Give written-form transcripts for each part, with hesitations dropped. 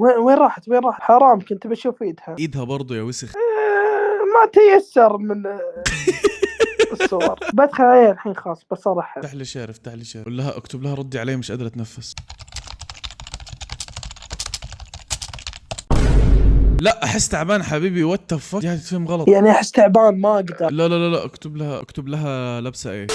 وين راحت حرام، كنت بشوف ايدها برضو يا وسخ. ما تيسر من الصور. بدخل عليها الحين خلاص بصرحها. افتح لي شير قول لها اكتب لها ردي علي مش قادرة اتنفس. لا احس تعبان حبيبي، وات ذا فك، دي تفهم غلط يعني احس تعبان ما اقدر. لا اكتب لها لابسه ايه.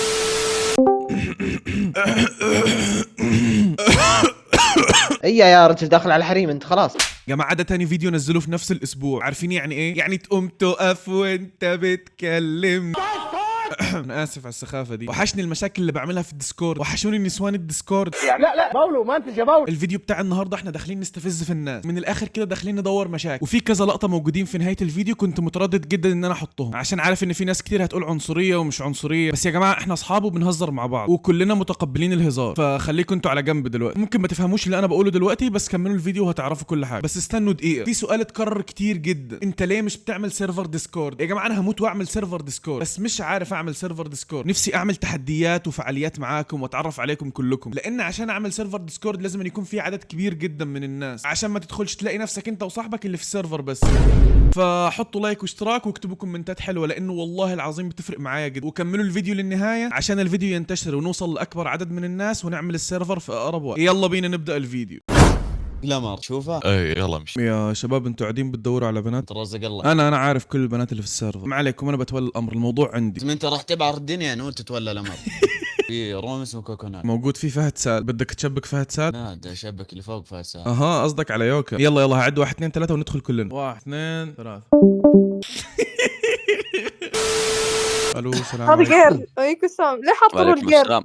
اي يا رجل داخل على الحريم انت خلاص. جماعة ده تاني فيديو نزله في نفس الاسبوع، عارفين يعني ايه؟ يعني تقوم تقف وانت بتكلم. انا اسف على السخافه دي. وحشني المشاكل اللي بعملها في الديسكورد، وحشوني نسوان الديسكورد. لا باولو ما انت يا باولو. الفيديو بتاع النهارده احنا داخلين نستفز في الناس من الاخر كده، داخلين ندور مشاكل، وفي كذا لقطه موجودين في نهايه الفيديو كنت متردد جدا ان انا احطهم عشان عارف ان في ناس كتير هتقول عنصريه ومش عنصريه، بس يا جماعه احنا اصحاب وبنهزر مع بعض وكلنا متقبلين الهزار، فخليكم انتوا على جنب دلوقتي. ممكن ما تفهموش اللي انا بقوله دلوقتي، بس كملوا الفيديو وهتعرفوا كل حاجه. بس استنوا دقيقه، في سؤال اتكرر كتير جدا، انت ليه مش بتعمل سيرفر ديسكورد؟ يا جماعه انا هموت واعمل سيرفر ديسكورد، بس مش عارف اعمل سيرفر ديسكورد. نفسي اعمل تحديات وفعاليات معاكم واتعرف عليكم كلكم، لان عشان اعمل سيرفر ديسكورد لازم أن يكون في عدد كبير جدا من الناس، عشان ما تدخلش تلاقي نفسك انت وصاحبك اللي في السيرفر بس. فحطوا لايك واشتراك واكتبوا كومنتات حلوه، لانه والله العظيم بتفرق معايا جدا. وكملوا الفيديو للنهايه عشان الفيديو ينتشر ونوصل لاكبر عدد من الناس ونعمل السيرفر في اقرب وقت. يلا بينا نبدا الفيديو. جلامر تشوفه؟ اي يلا مش يا شباب، انتوا قاعدين بتدوروا على بنات؟ ترزق الله. انا عارف كل البنات اللي في السيرفر، ما عليكم انا بتولى الامر، الموضوع عندي. انت راح تبعر الدنيا وانت تتولى الامر. في رومس وكوكونات موجود، في فهد سال، بدك تشبك فهد سال؟ لا ده شبك اللي فوق فهد سال. اها قصدك على يوكا. يلا هعد 1 2 3 وندخل كلنا. 1 2 3. الو السلام عليكم. جير عليكم السلام. ليه حاط رول جير؟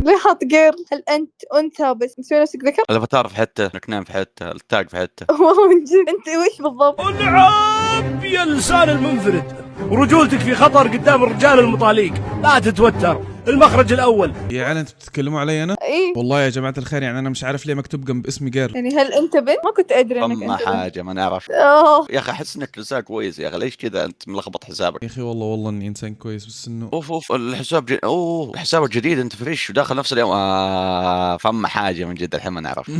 ليه حاط جير؟ هل انت انثى بس مسوي نفسك ذكر؟ الافاتار في حته، نكنام في حته، التاج في حته. والله من جد انت وش بالضبط؟ نعم يا اللسان المنفرد، ورجولتك في خطر قدام الرجال المطاليق، لا تتوتر. المخرج الاول. يا عيال انتوا بتتكلموا علي انا؟ ايه والله يا جماعه الخير، يعني انا مش عارف ليه مكتوب جنب اسمي جير. يعني هل انت بنت؟ ما كنت ادري انك ما انت بنت. حاجه ما نعرف. يا اخي احس انك لسان كويس يا اخي، ليش كذا انت ملخبط حسابك؟ يا اخي والله اني انسان كويس، بس انه اوف الحساب الحساب الجديد انت فريش وداخل نفس اليوم. فما حاجه من جد الحين ما نعرف.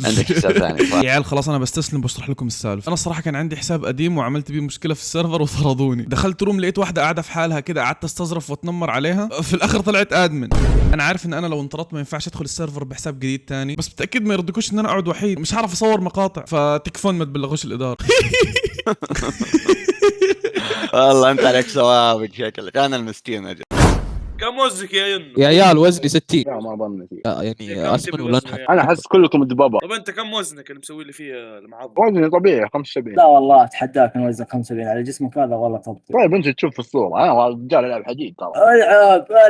عندك حساب ثاني. يا عيال خلاص انا بستسلم، بشرح لكم السالفه. انا الصراحه كان عندي حساب قديم وعملت بيه مشكله في السيرفر وطردوني. دخلت روم لقيت واحده قاعده في حالها كده، قعدت استظرف واتنمر عليها، في الاخر طلعت ادمن. انا عارف ان انا لو انطردت ما ينفعش ادخل السيرفر بحساب جديد تاني، بس بالتاكيد ما يرضيكوش ان انا اقعد وحيد، مش هعرف اصور مقاطع، فتكفون ما تبلغوش الاداره. والله انت عليك ثوابك شكلك، انا المسكين اجل. كم وزنك يا ينو؟ يا عيال وزني 60. لا ما ظنتي يعني اسمن ولا انحف؟ انا احس كلكم دبابه. طب انت كم وزنك اللي مسوي لي فيه المعضله؟ وزني طبيعي 75. لا والله اتحداك نوزن 75 على جسمك هذا والله طبطي. طيب انت تشوف في الصوره انا رجال العب حديد ترى.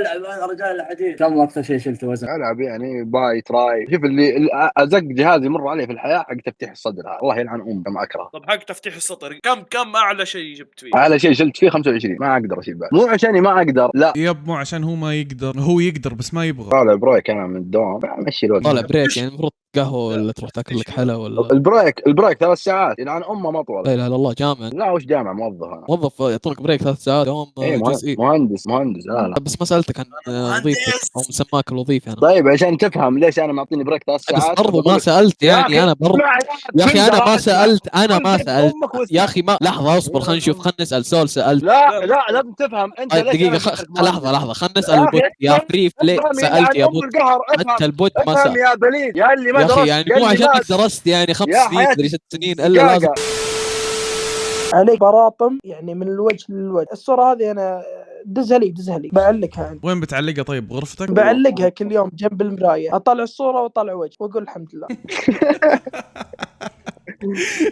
العب انا رجال الحديد. كم اكثر شيء شلت وزن؟ العب يعني باي تراي. شوف اللي ازق جهاز يمر عليه في الحياه حق تفتيح الصدر، الله يلعن كما اكره. طب حق تفتيح السطر كم اعلى شيء جبت فيه؟ اعلى شيء شلت فيه 25. ما اقدر اشيل بعد، مو عشاني ما اقدر، لا يب مو عشان هو ما يقدر، هو يقدر بس ما يبغى. طالع بريك انا من الدوام امشي الوقت. طالع بريك يعني المفروض قهوه ولا تروح تاكل لك حلا ولا البريك 3 ساعات يلعن امه مطول. لا اله الا الله. جامع؟ لا وش جامع، موظف انا. موظف يعطونك بريك 3 ساعات دوام جزئي. مهندس لا بس ما سالتك عن وظيفتك او مسماك الوظيفي انا. طيب عشان تفهم ليش انا معطيني بريك 3 ساعات. بس برضو ما سالت يعني انا برضو يا اخي انا ما سالت يا اخي ما لحظه اصبر خلينا نشوف، خلينا نسال سؤال سالت. لا لازم تفهم انت. طيب دقيقه لحظه خلينا نسال البوت يا فريف ليه سالت يا بوت؟ انت البوت ما سال يا بليد يا اللي ما درست يا اخي، يعني مو عشانك درست يعني 5 سنين تدري 6 سنين الا لازم عليك براطم يعني من الوجه للوجه. الصورة هذه أنا دزها لي بعلقها عندي. وين بتعلقها طيب؟ غرفتك؟ بعلقها كل يوم جنب المراية، أطلع الصورة وأطلع وجه وأقول الحمد لله.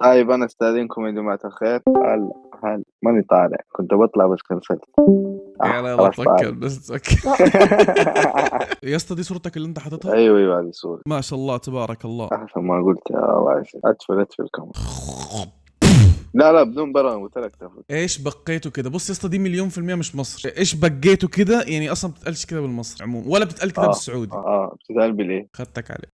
طيب أنا استاذنكم يا جماعة الخير. هل ماني طالع، كنت بطلع بس كنسلت. يلا توكل بس توكل. يا اسطى دي صورتك اللي انت حاططها؟ ايوه هذه صورتي. ما شاء الله تبارك الله. احسن ما قلت يا الله. ادفل كم. لا بدون برا قلت لك تفل. ايش بقيته كده؟ بص يا اسطى دي 1,000,000% مش مصر. ايش بقيته كده يعني؟ اصلا بتتقالش كده بالمصري عموما، ولا بتتقال كده بالسعودي. بتتقال بالايه؟ خدتك عليه.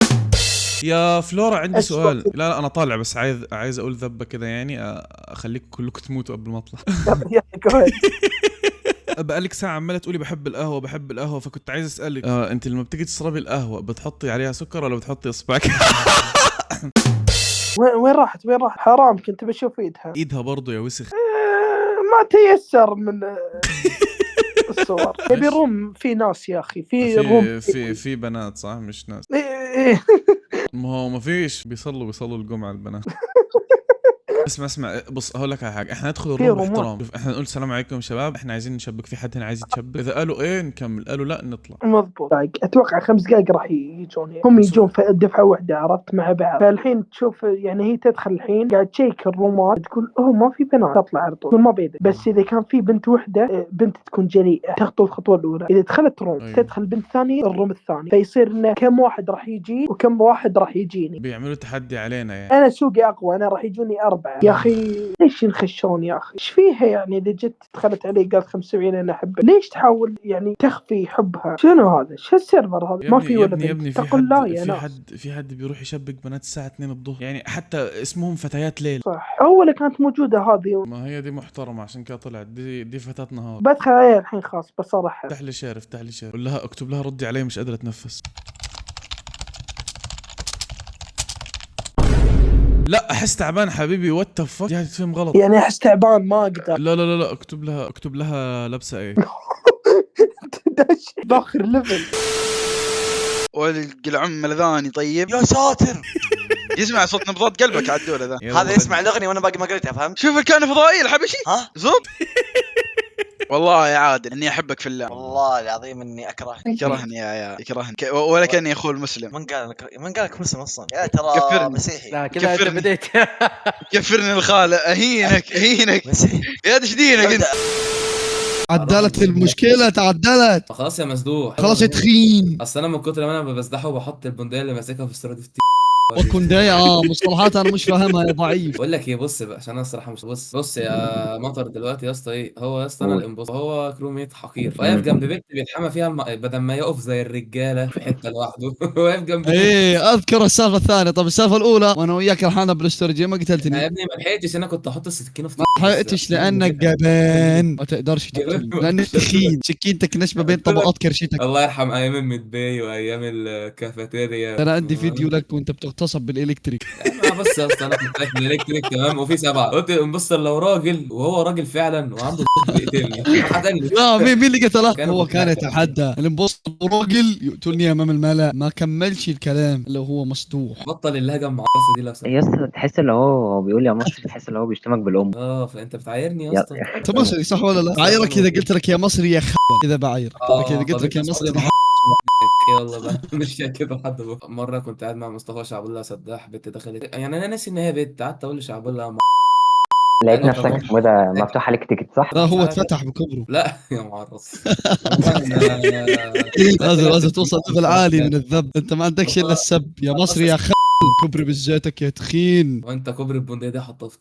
يا فلورا عندي سؤال. لا انا طالع بس عايز اقول ذبه كده يعني، اخليكم كلكم تموتوا قبل ما اطلع. بقالك ساعة عمالة تقولي بحب القهوة، فكنت عايز اسألك انت لما بتيجي تشربي القهوة بتحطي عليها سكر ولا بتحطي اصبعك؟ وين راحت حرام كنت بشوف ايدها برضو يا وسخ. ما تيسر من الصور. يبي روم في ناس يا اخي، في روم في بنات صح مش ناس. إيه. ما هو ما فيش بيصلوا الجمعة البنات. اسمع بص هقول لك على حاجه، احنا ندخل الروم باحترام، احنا نقول السلام عليكم شباب، احنا عايزين نشبك، في حد هنا عايز يتشبك؟ اذا قالوا ايه نكمل، قالوا لا نطلع. مضبوط. اتوقع 5 دقائق راح يجون يعني. هم يجون في دفعه واحده عرفت مع بعض. فالحين تشوف يعني هي تدخل الحين قاعد تشيك الرومات تقول ما في بنات، تطلع على طول ما بيدك. بس اذا كان في بنت واحده، بنت تكون جريئه تخطو الخطوه الاولى. اذا دخلت روم تدخل بنت ثانيه الروم الثاني، فيصير انه كم واحد راح يجي وكم واحد راح يجيني. بيعملوا تحدي علينا يعني. انا سوقي اقوى، انا راح يجوني 4 يا اخي. ليش ينخشون يا اخي؟ ايش فيها يعني؟ اذا جت دخلت علي قالت 75 انا احبها، ليش تحاول يعني تخفي حبها؟ شنو هذا؟ شو السيرفر هذا؟ ما في ولا بنت تقول لا يا ناس. في حد بيروح يشبك بنات الساعه 2 الظهر يعني، حتى اسمهم فتيات ليل. صح، اول كانت موجوده هذه. ما هي دي محترمه عشان كده طلعت دي فتاة نهار. بدخل عليها الحين خاص بصراحه. افتح لي شير قول لها اكتب لها ردي علي مش قادره اتنفس. لا احس تعبان حبيبي، وات ذا فك، تفهم غلط يعني احس تعبان ما اقدر. لا اكتب لها لابسه ايه. باخر ليفل. والقلعم ملذاني. طيب يا ساتر. يسمع صوت نبضات قلبك عدوله ذا. هذا يسمع الاغنيه وانا باقي ما قريتها فهمت. شوف الكائن الفضائي الحبشي ها زوب. والله يا عادل اني احبك في الله، والله العظيم اني اكرهك. يكرهني يا يكرهني ولا كاني اخوه المسلم. من قال لك مسلم اصلا يا ترى مسيحي. لا كذا انت بديت. كفرني الخاله. اهينك يا دشدينك انت. عدلت المشكلة، تعدلت خلاص يا مسدوح، خلاص يا تخين. اصل انا من كتر ما انا بسدحه وبحط البندقية اللي ماسكها في استراتيجي وكندية مصطلحات انا مش فاهمها يا ضعيف. بقول لك ايه، بص بقى عشان انا الصراحه مش بص يا مطر دلوقتي يا اسطى. ايه هو يا اسطى انا الانبوست، هو كروميت حقير واقف جنب بنت بيتحمى فيها بدل ما يقف زي الرجاله في حته لوحده. واقف جنب ايه اذكر السالفه الثانيه. طب السالفه الاولى وانا وياك رحنا بالاستراتيجيه ما قتلتني يا ابني. ما لحقتش، انا كنت احط السكينه في ما لحقتش لانك جبان ما تقدرش تقتل لانك تخين. سكينتك نشبه بين طبقات كرشتك. الله يرحم ايام الميدباي وايام الكافيتيريا. انا عندي فيديو لك وانت بتغتصب بالالكتريك. بس يا اسطى انا كنت رايح بالالكتريك تمام وفي 7 قلت بص لو راجل وهو راجل فعلا وعنده بيقتلني. لا مين اللي قتله؟ هو كان يتحدى الانبوست راجل يقتلني امام الملأ. ما كملش الكلام اللي هو مسدوح. بطل اللهجه المعرصه دي لو سمحت يا اسطى. تحس ان هو بيقول يا مصري، تحس ان هو بيشتمك بالام. فانت بتعايرني يا اسطى. انت مصري صح ولا لا؟ بعايرك اذا قلت لك يا مصري يا كذا بعاير. اذا قلت لك يا مصري يلا بقى مش كده. حد مره كنت قاعد مع مصطفى شعب الله سداح، بنت دخلت يعني انا ناسي ان هي بنت، قعدت اقول لشعب الله لقيت نفسك اسمه ده مفتوح عليك تيكت صح؟ لا هو اتفتح بكبره. لا يا معرص. لازم توصل ليفل عالي من الذب. انت ما عندكش الا السب يا مصري يا كبري بزيتك يا تخين. وانت كبري البندقيه دي حطها في